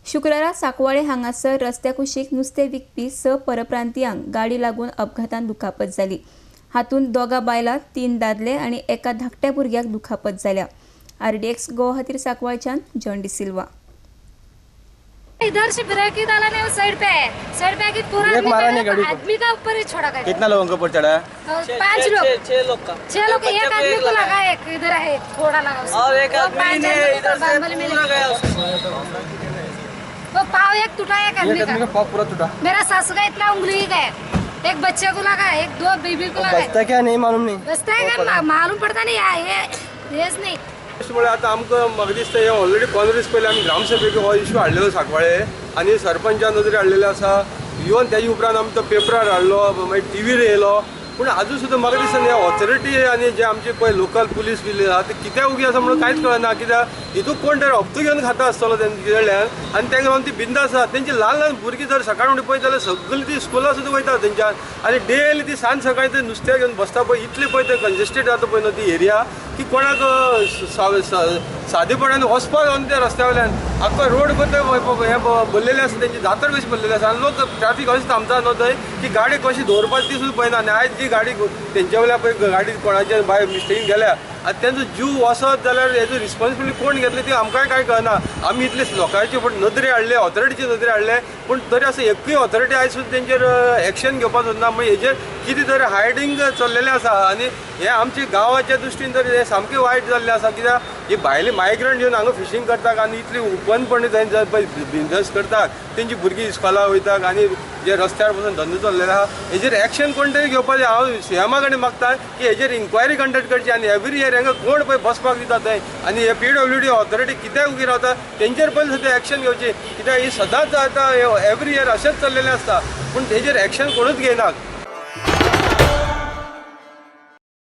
शुक्रारा सांकवाळे हांगासर रस्त्या कुशीक नुस्तें विकपी स परप्रांतीयांक गाडी लागून अपघातान दुखापत जाली। हातूंत दोगा बायलां, 3 दादले आनी एका धाकट्या भुरग्याक दुखापत जाल्या। RDX गोवा खातीर सांकवाळच्यान जॉन डिसिल्वा। इधर से ब्रेक ही डाला नहीं, साइड पे है, साइड पे पूरा आदमी का ऊपर ही छोड़ा गया। कितना लोगों को ऊपर चढ़ा? 5 लोग, 6 लोग का, 6 लोग। एक आदमी को लगा, एक इधर है, थोड़ा लगा उसको। और एक आदमी ने इधर से पूरा गया उसको। वो पाव एक टूटा, एक आदमी का पाँव पूरा टूटा। मेरा सासू का इतना उंगली ही गया, एक बच्चे को लगा, एक 2 बीबी को लगा। बसता क्या नहीं मालूम नहीं। बसता है क्या मालूम पड़ता नहीं, हेच नाही। त्यामुळे आता आमकां म्हाका दिसता हे ऑलरेडी 15 दीस पयलीं आमी ग्रामसभेक हो इश्यू हाडलेलो सांकवाळे आनी सरपंचा नदरी हाडलेले आसा। इवन त्याच्या उपरांत आमी तो पेपरार हाडलो, मागीर टीव्हीर येयलो, पूण आजून सुद्दां म्हाका दिसता हे ऑथॉरिटी आनी जे आमचे पळय लोकल पुलीस बिलीस आहा ते कित्याक उगी आसा म्हणून कांयच कळना। कित्याक हितून कोण तरी हप्तो घेवन खाता आसतलो तेंचे कडल्यान आनी तांकां लागून ती बिंदास आसा। तेंची ल्हान ल्हान भुरगीं जर सकाळी उठून पळयत जाल्यार सगळीं ती स्कुलां सुद्दां वयता तेंच्यान आनी डेली ती सांज सकाळी ते नुस्तें घेवन बसता पळय, इतली पळय ते कंजेस्टेड जाता पळय न्हू ती एरिया की कोणाक सादेपणान वचपाक जावन त्या रस्त्या वयल्यान आख्खो रोड हे भरलेले आसा, तेंची जातर कशी भरलेली आसा आनी लोक ट्रॅफिक अशें थांबता न्हू थंय की गाडी कशी दवरपाची ती सुद्दां पळयना। आनी आयज जी गाडी तेंच्या वयल्या पळय गाडी कोणाच्या भायर मिस्टेकीन गेल्या आनी तेंचो जीव वसत जाल्यार हेजो रिस्पॉन्सिबिलिटी कोण घेतली ती आमकांय कांय कळना। आमी इतले लोकांचे पण नदरे हाडले, ऑथॉरिटीचे नदरे हाडले, पूण तरी आसा एकूय ऑथॉरिटी आयज सुद्दां तेंचेर एक्शन घेवपाक सोदना। मागीर हेजेर कितें तरी हायडींग चल्लेलें आसा आनी हे आमच्या गांवाच्या दृश्टीन तरी हे सामकें वायट जाल्लें आसा। कित्याक ही भायले मायग्रंट येवन हांगा फिशींग करतात आनी इतली ओपनपणी थंय पळय बिजनस करतात, तेंची भुरगीं इस्कॉला वयतात आनी जे रस्त्यार बसून धंदो चल्लेलो आहा हेजेर एक्शन कोण तरी घेवपाचें। हांव सीएमा कडेन मागता की हेजेर इन्क्वायरी कंडक्ट करची आनी एवरी इयर हांगा कोण पळय बसपाक दिता थंय आनी हे PWD ऑथॉरिटी कित्याक उगी रावता तेंचेर पयलीं सद्या एक्शन घेवची। कित्याक ही सदांच आतां एवरी इयर अशेंच चल्लेलें आसता पूण तेजेर एक्शन कोणूच घेयनात।